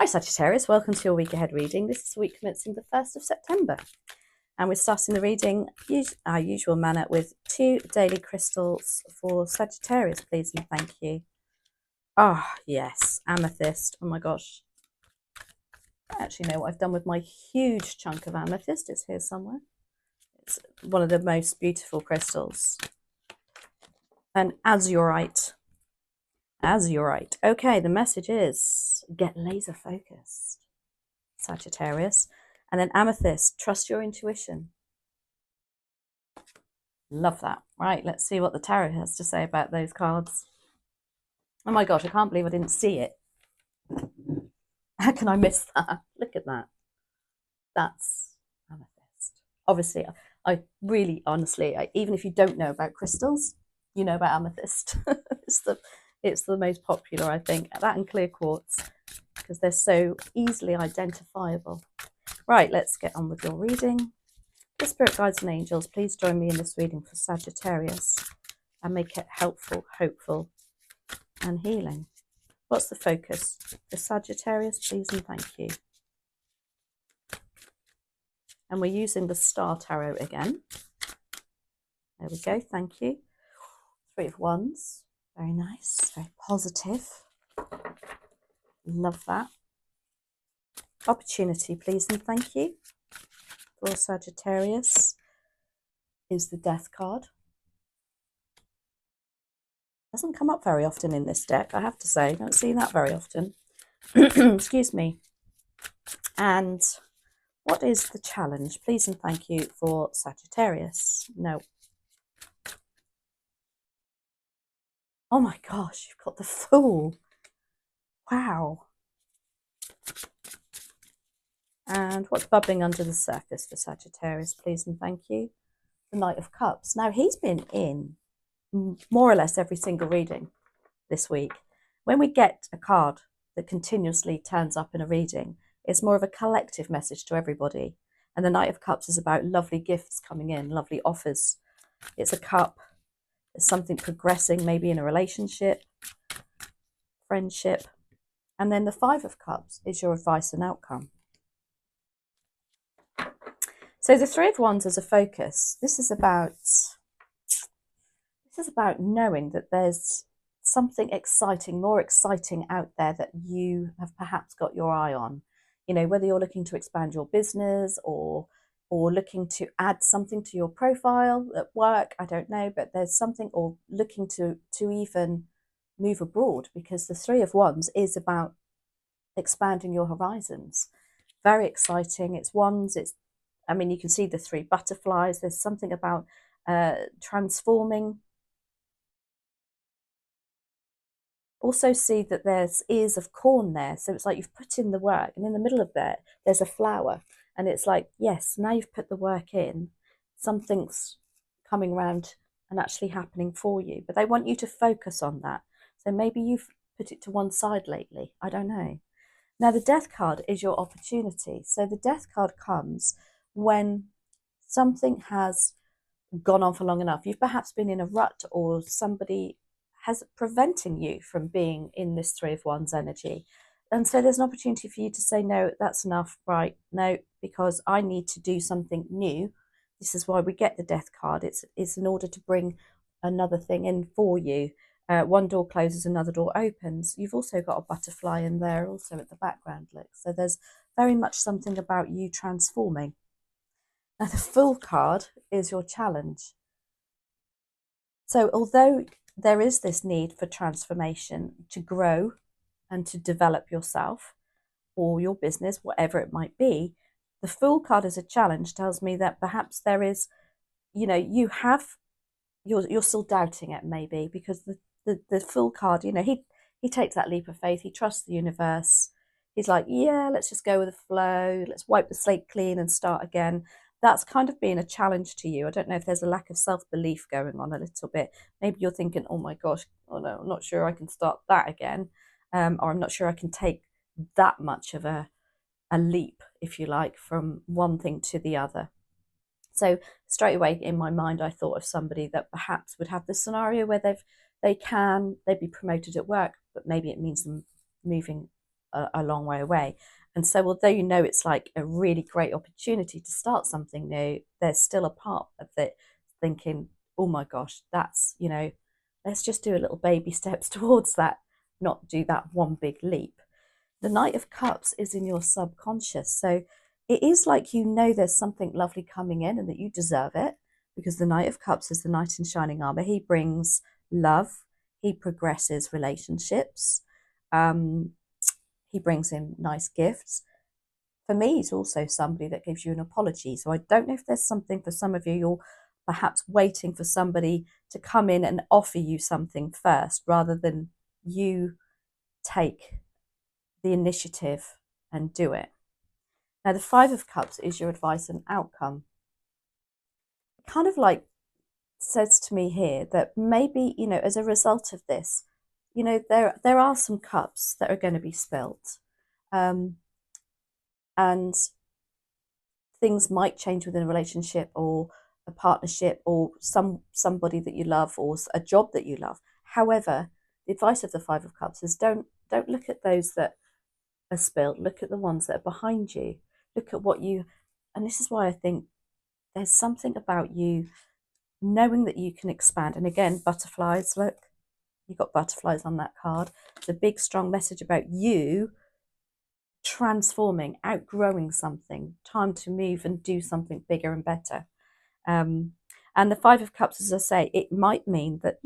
Hi Sagittarius, welcome to your week ahead reading. This is the week commencing the 1st of September. And we're starting the reading our usual manner with 2 daily crystals for Sagittarius, please and thank you. Ah, yes, amethyst. Oh my gosh. I actually know what I've done with my huge chunk of amethyst. It's here somewhere. It's one of the most beautiful crystals. And azurite. Azurite. Okay, the message is get laser focused, Sagittarius. And then amethyst, trust your intuition. Love that. Right, let's see what the tarot has to say about those cards. Oh my gosh, I can't believe I didn't see it. How can I miss that? Look at that. That's amethyst. Obviously, I really, honestly, even if you don't know about crystals, you know about amethyst. it's the most popular, I think. That and clear quartz, because they're so easily identifiable. Right, let's get on with your reading. The spirit guides and angels, please join me in this reading for Sagittarius and make it helpful, hopeful, and healing. What's the focus for Sagittarius, please and thank you. And we're using the Star Tarot again. There we go, thank you. 3 of Wands, very nice, very positive. Love that. Opportunity, please and thank you. For Sagittarius is the Death card. Doesn't come up very often in this deck, I have to say. Don't see that very often. Excuse me. And what is the challenge? Please and thank you for Sagittarius. No. Oh my gosh, you've got the Fool. Wow. And what's bubbling under the surface for Sagittarius? Please and thank you. The Knight of Cups. Now, he's been in more or less every single reading this week. When we get a card that continuously turns up in a reading, it's more of a collective message to everybody. And the Knight of Cups is about lovely gifts coming in, lovely offers. It's a cup. It's something progressing, maybe in a relationship, friendship. And then the 5 of Cups is your advice and outcome. So the 3 of Wands as a focus, this is about knowing that there's something exciting, more exciting out there that you have perhaps got your eye on. You know, whether you're looking to expand your business or looking to add something to your profile at work, I don't know, but there's something, or looking to even move abroad, because the 3 of Wands is about expanding your horizons. Very exciting. It's wands. I mean, you can see the 3 butterflies. There's something about transforming. Also see that there's ears of corn there. So it's like you've put in the work, and in the middle of there's a flower. And it's like, yes, now you've put the work in, something's coming around and actually happening for you. But they want you to focus on that. So maybe you've put it to one side lately. I don't know. Now, the Death card is your opportunity. So the Death card comes when something has gone on for long enough. You've perhaps been in a rut, or somebody has preventing you from being in this 3 of Wands energy. And so there's an opportunity for you to say, no, that's enough, right? No, because I need to do something new. This is why we get the Death card. It's in order to bring another thing in for you. One door closes, another door opens. You've also got a butterfly in there also at the background, look. So there's very much something about you transforming. Now, the Fool card is your challenge. So although there is this need for transformation, to grow and to develop yourself or your business, whatever it might be, the Fool card as a challenge tells me that perhaps there is, you know, you're still doubting it, maybe, because the Fool card, you know, he takes that leap of faith. He trusts the universe. He's like, yeah, let's just go with the flow. Let's wipe the slate clean and start again. That's kind of been a challenge to you. I don't know if there's a lack of self-belief going on a little bit. Maybe you're thinking, oh my gosh, oh no, I'm not sure I can start that again. Or I'm not sure I can take that much of a leap, if you like, from one thing to the other. So straight away in my mind, I thought of somebody that perhaps would have this scenario where they'd be promoted at work, but maybe it means them moving a long way away. And so although you know it's like a really great opportunity to start something new, there's still a part of it thinking, oh my gosh, that's, let's just do a little baby steps towards that, not do that one big leap. The Knight of Cups is in your subconscious. So it is like there's something lovely coming in and that you deserve it, because the Knight of Cups is the knight in shining armor. He brings love. He progresses relationships. He brings in nice gifts. For me, he's also somebody that gives you an apology. So I don't know if there's something for some of you, you're perhaps waiting for somebody to come in and offer you something first rather than you take the initiative and do it. Now, the Five of Cups is your advice and outcome. It kind of like says to me here that maybe, as a result of this, there are some cups that are going to be spilt. And things might change within a relationship or a partnership or somebody that you love or a job that you love. However, the advice of the Five of Cups is don't look at those that are spilled. Look at the ones that are behind you. Look at and this is why I think there's something about you knowing that you can expand. And again, butterflies, look, you've got butterflies on that card. It's a big, strong message about you transforming, outgrowing something, time to move and do something bigger and better. And the Five of Cups, as I say, it might mean that,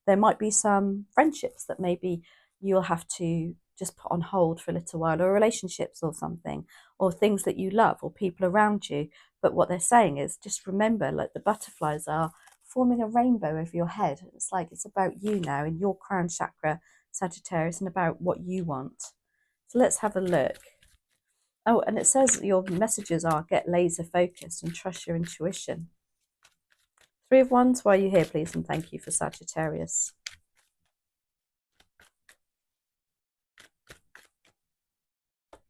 there might be some friendships that maybe you'll have to just put on hold for a little while, or relationships or something, or things that you love or people around you. But what they're saying is just remember, like the butterflies are forming a rainbow over your head. It's like it's about you now in your crown chakra, Sagittarius, and about what you want. So let's have a look. Oh, and it says your messages are get laser focused and trust your intuition. Three of Wands, why are you here, please? And thank you for Sagittarius.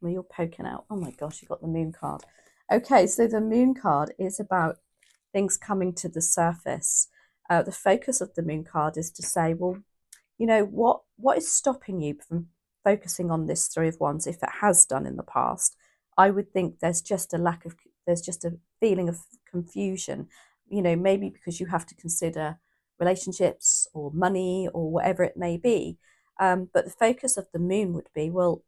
Well, you're poking out. Oh my gosh, you got the Moon card. Okay, so the Moon card is about things coming to the surface. The focus of the Moon card is to say, well, what is stopping you from focusing on this Three of Wands? If it has done in the past, I would think there's just a feeling of confusion, maybe because you have to consider relationships or money or whatever it may be. But the focus of the Moon would be, well,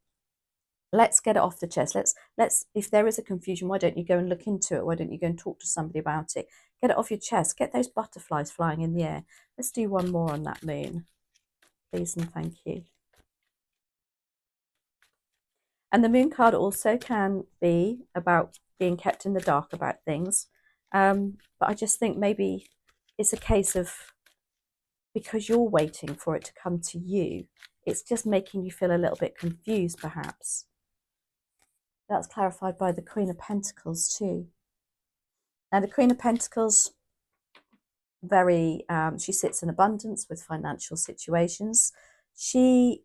let's get it off the chest. Let's if there is a confusion, why don't you go and look into it? Why don't you go and talk to somebody about it? Get it off your chest. Get those butterflies flying in the air. Let's do one more on that Moon, please and thank you. And the Moon card also can be about being kept in the dark about things. But I just think maybe it's a case of, because you're waiting for it to come to you, it's just making you feel a little bit confused, perhaps. That's clarified by the Queen of Pentacles too. Now, the Queen of Pentacles, she sits in abundance with financial situations. She's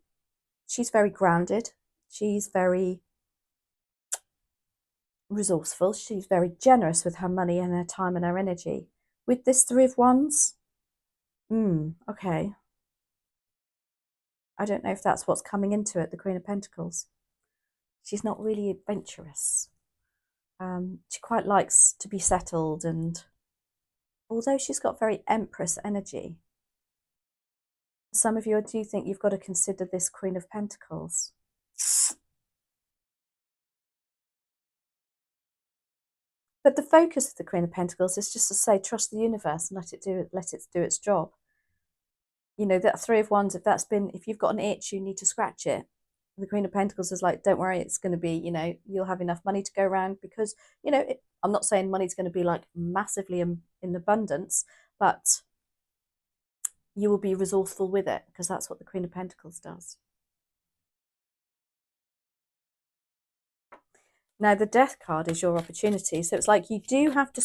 very grounded. She's very resourceful. She's very generous with her money and her time and her energy. With this Three of Wands, okay. I don't know if that's what's coming into it, the Queen of Pentacles. She's not really adventurous. She quite likes to be settled, and although she's got very Empress energy, some of you, I do think you've got to consider this Queen of Pentacles. But the focus of the Queen of Pentacles is just to say, trust the universe and let it do its job. That Three of Wands, if you've got an itch, you need to scratch it. The Queen of Pentacles is like, don't worry, it's going to be, you'll have enough money to go around, because, I'm not saying money's going to be like massively in abundance, but you will be resourceful with it, because that's what the Queen of Pentacles does. Now, the Death card is your opportunity. So it's like you do have to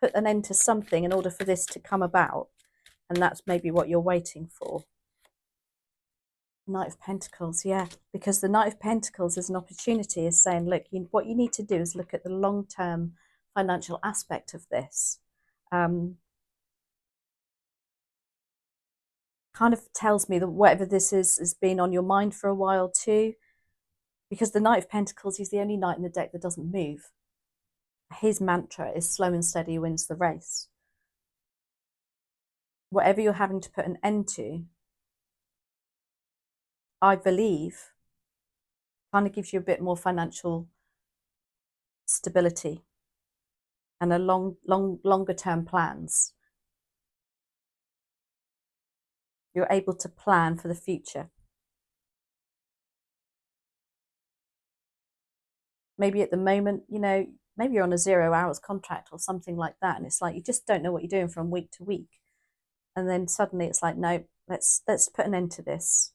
put an end to something in order for this to come about. And that's maybe what you're waiting for. Knight of Pentacles, yeah. Because the Knight of Pentacles is an opportunity, is saying, look, what you need to do is look at the long-term financial aspect of this. Kind of tells me that whatever this is has been on your mind for a while too. because the Knight of Pentacles, he's the only knight in the deck that doesn't move. His mantra is slow and steady wins the race. Whatever you're having to put an end to, I believe, kind of gives you a bit more financial stability and a longer term plans. You're able to plan for the future. Maybe at the moment, you know, maybe you're on a 0 hours contract or something like that, and it's like you just don't know what you're doing from week to week, and then suddenly it's like, no, let's put an end to this.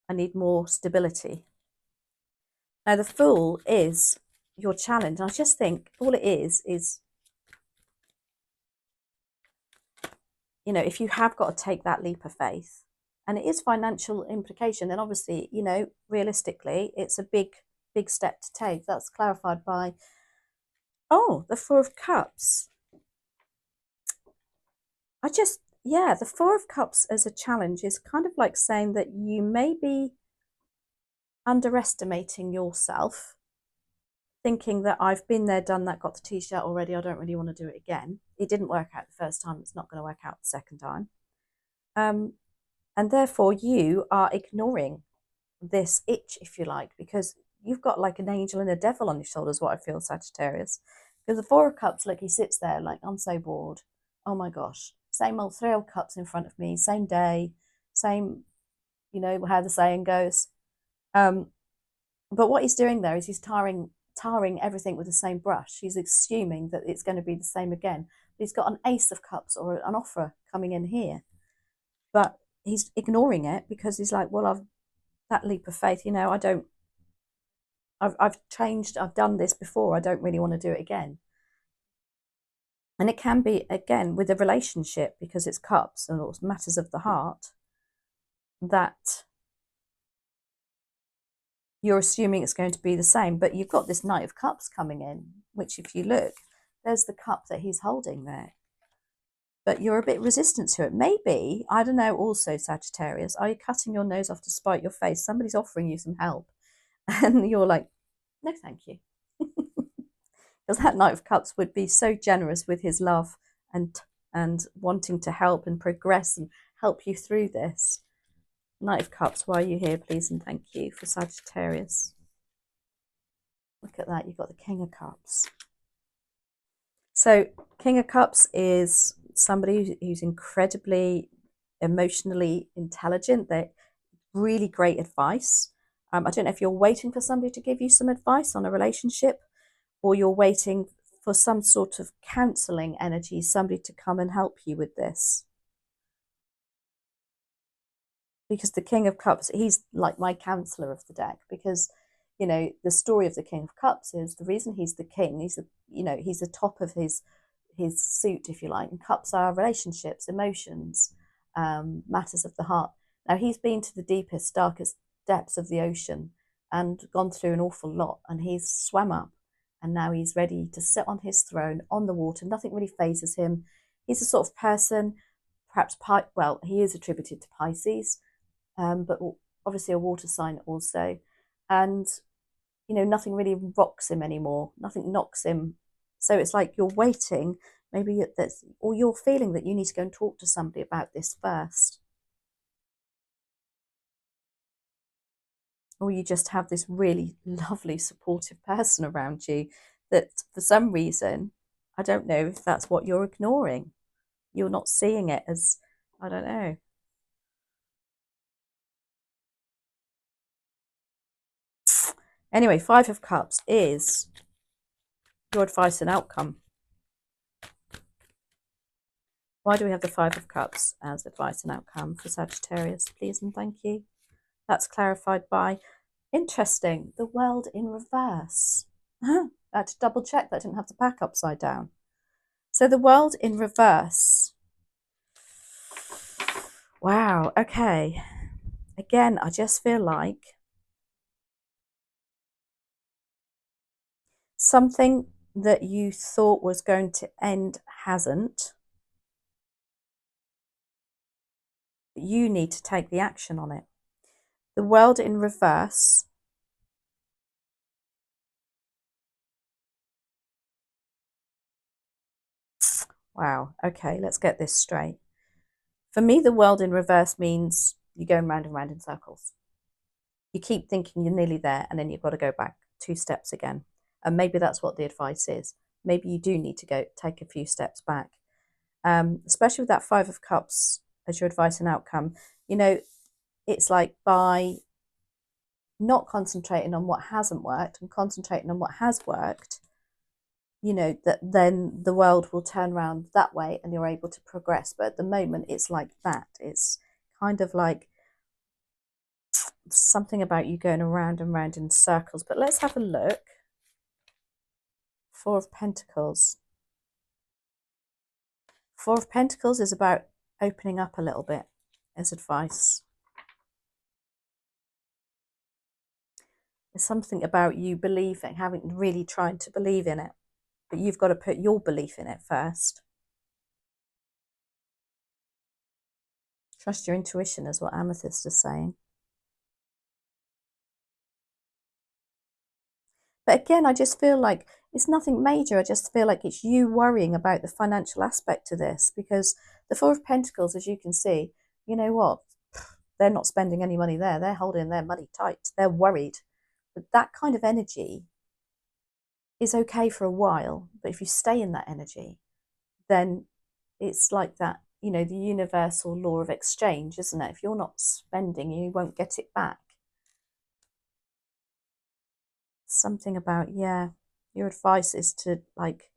I need more stability. Now the Fool is your challenge. I just think all it is, you know, if you have got to take that leap of faith, and it is financial implication, then obviously, you know, realistically, it's a big step to take. That's clarified by, oh, the Four of Cups. The Four of Cups as a challenge is kind of like saying that you may be underestimating yourself, thinking that I've been there, done that, got the t-shirt already, I don't really want to do it again. It didn't work out the first time, it's not going to work out the second time. And therefore you are ignoring this itch, if you like, because you've got like an angel and a devil on your shoulders, what I feel, Sagittarius. Because the Four of Cups, like he sits there like, I'm so bored. Oh my gosh. Same old 3 old cups in front of me, same day, same, you know, how the saying goes. But what he's doing there is he's tarring everything with the same brush. He's assuming that it's going to be the same again. But he's got an Ace of Cups or an offer coming in here. But he's ignoring it because he's like, well, that leap of faith, you know, I've changed, I've done this before, I don't really want to do it again. And it can be, again, with a relationship, because it's cups and it's matters of the heart, that you're assuming it's going to be the same. But you've got this Knight of Cups coming in, which if you look, there's the cup that he's holding there. But you're a bit resistant to it. Maybe, I don't know, also, Sagittarius, are you cutting your nose off to spite your face? Somebody's offering you some help. And you're like, no, thank you. Because that Knight of Cups would be so generous with his love and wanting to help and progress and help you through this. Knight of Cups, why are you here, please and thank you, for Sagittarius? Look at that, you've got the King of Cups. So King of Cups is somebody who's incredibly emotionally intelligent. They're really great advice. I don't know if you're waiting for somebody to give you some advice on a relationship, or you're waiting for some sort of counseling energy, somebody to come and help you with this. Because the King of Cups, he's like my counselor of the deck, because, you know, the story of the King of Cups is the reason he's the king, he's the top of his suit, if you like, and cups are relationships, emotions, matters of the heart. Now he's been to the deepest, darkest depths of the ocean and gone through an awful lot, and he's swam up, and now he's ready to sit on his throne on the water. Nothing really phases him. He's the sort of person, perhaps, well, he is attributed to Pisces, but obviously a water sign also. And, you know, nothing really rocks him anymore. Nothing knocks him. So it's like you're waiting, maybe or you're feeling that you need to go and talk to somebody about this first. Or you just have this really lovely, supportive person around you that for some reason, I don't know if that's what you're ignoring. You're not seeing it as, I don't know. Anyway, 5 of Cups is your advice and outcome. Why do we have the 5 of Cups as advice and outcome for Sagittarius, please and thank you? That's clarified by, interesting, the world in reverse. I had to double check that I didn't have the pack upside down. So the world in reverse. Wow, okay. Again, I just feel like something that you thought was going to end hasn't. You need to take the action on it. The world in reverse Wow. Okay, let's get this straight. For me, the world in reverse means you're going round and round in circles. You keep thinking you're nearly there, and then you've got to go back 2 steps again. And maybe that's what the advice is. Maybe you do need to take a few steps back, especially with that Five of Cups as your advice and outcome. You know, it's like by not concentrating on what hasn't worked and concentrating on what has worked, you know, that then the world will turn around that way and you're able to progress. But at the moment, it's like that. It's kind of like something about you going around and round in circles. But let's have a look. Four of Pentacles. Four of Pentacles is about opening up a little bit as advice. There's something about you believing, having really tried to believe in it, but you've got to put your belief in it first. Trust your intuition is what Amethyst is saying. But again, I just feel like it's nothing major. I just feel like it's you worrying about the financial aspect to this, because the Four of Pentacles, as you can see, you know what? They're not spending any money there. They're holding their money tight. They're worried. But that kind of energy is okay for a while. But if you stay in that energy, then it's like that, you know, the universal law of exchange, isn't it? If you're not spending, you won't get it back. Something about, yeah, your advice is to like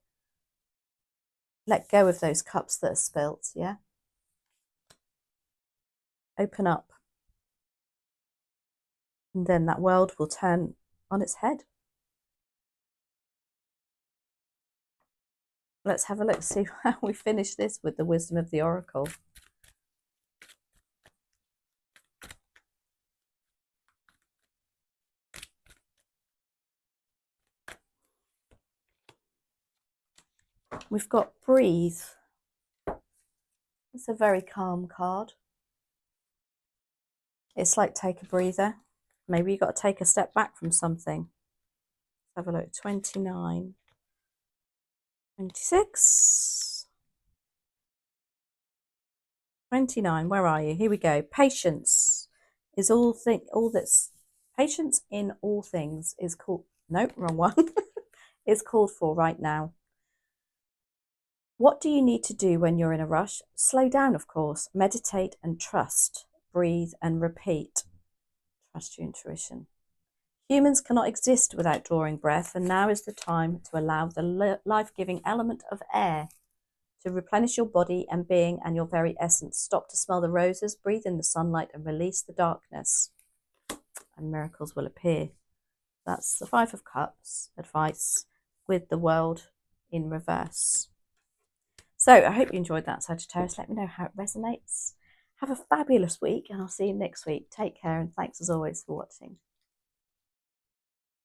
let go of those cups that are spilt, yeah? Open up. And then that world will turn on its head. Let's have a look, see how we finish this with the wisdom of the Oracle. We've got breathe. It's a very calm card. It's like take a breather. Maybe you've got to take a step back from something. Let's have a look. 29, 26, 29. Where are you? Here we go. Patience is patience in all things is called, nope, wrong one. Is called for right now. What do you need to do when you're in a rush? Slow down, of course. Meditate and trust. Breathe and repeat. Trust your intuition. Humans cannot exist without drawing breath, and now is the time to allow the life-giving element of air to replenish your body and being and your very essence. Stop to smell the roses, breathe in the sunlight, and release the darkness, and miracles will appear. That's the Five of Cups advice with the world in reverse. So I hope you enjoyed that, Sagittarius. Let me know how it resonates. Have a fabulous week, and I'll see you next week. Take care, and thanks as always for watching.